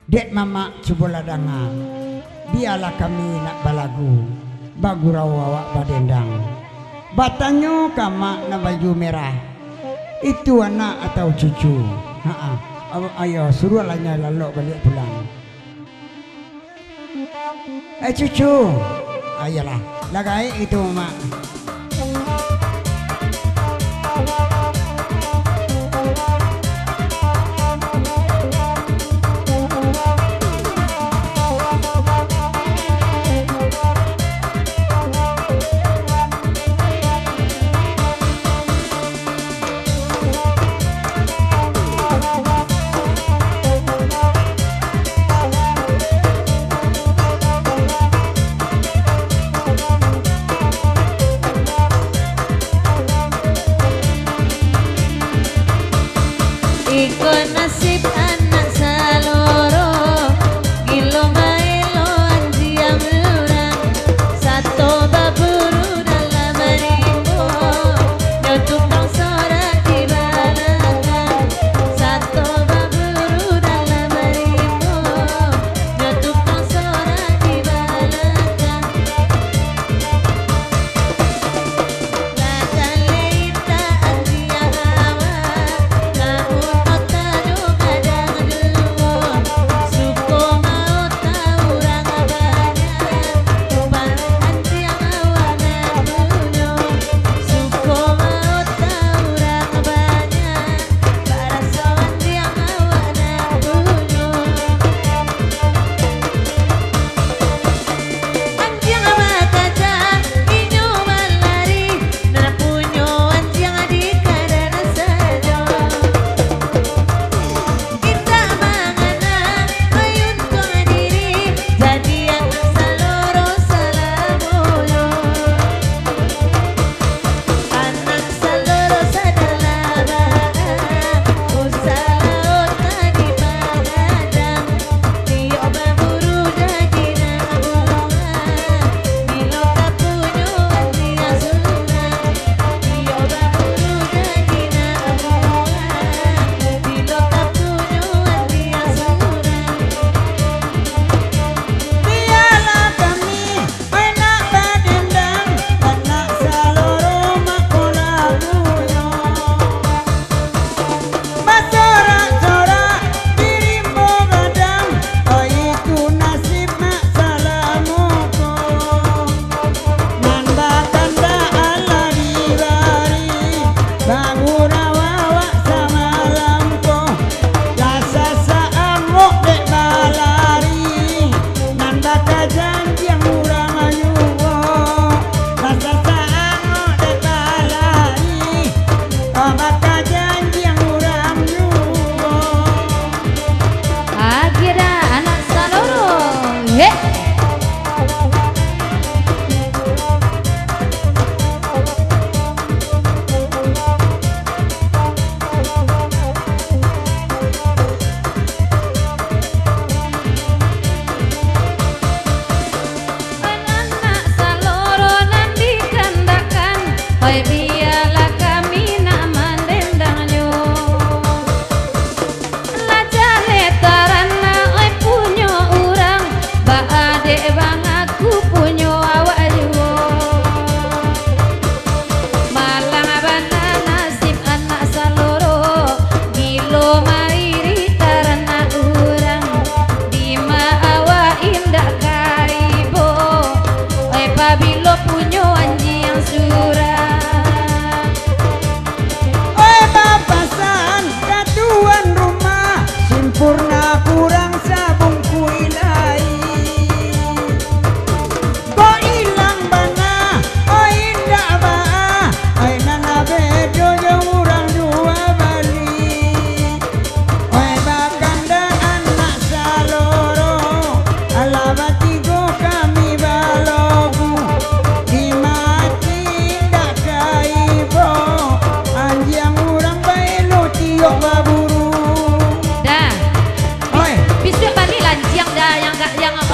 Dek mama coba ladangan, biarlah kami nak balagu, bagurau awak badendang. Batanyo kama na baju merah, itu anak atau cucu? Ayo suruh alanya lalu balik pulang. Cucu, ayolah, lagai itu mama. Iko nasib anak saloro, gilo maelo anjiang lurang, satu baburu dalam rimbo, yo tukang sorak di balangan, satu baburu dalam rimbo, yo tukang sorak di balangan. La leita anjiang awa,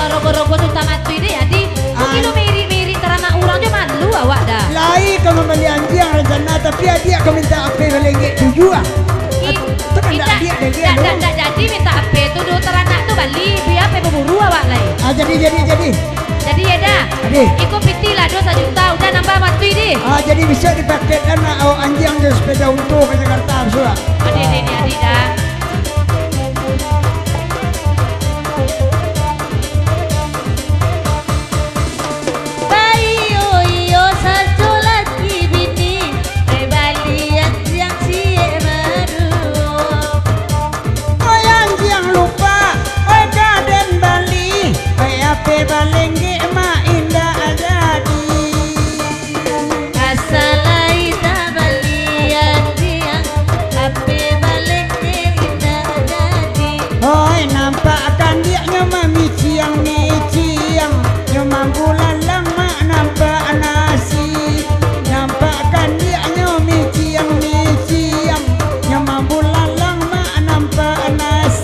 rogo-rogo tuh tamat tuh ini ya di kilo miri-miri terana urang dia malu awak dah. Lai kamu beli anjing rencana tapi dia kau minta apa lagi tujuan. Itu kan dia jadi minta apa tuh do terana tuh bali. Jadi. Jadi ya dah. Adi. Ikut piti lah 2 juta udah nambah matu ini. Jadi bisa dipakai karena anjing dan sepeda untuk ke Jakarta sudah. Adi dah. Balengge ma indah jadi Asalai tak balian dia Ape balengge indah jadi Hoi nampakkan dia nyoma miciang Nyoma bulan lama nampak nasi Nampakkan dia nyoma miciang Nyoma bulan lama nampak nasi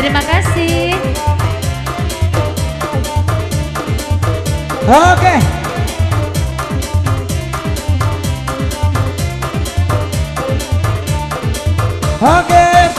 Terima kasih. Oke. Oke.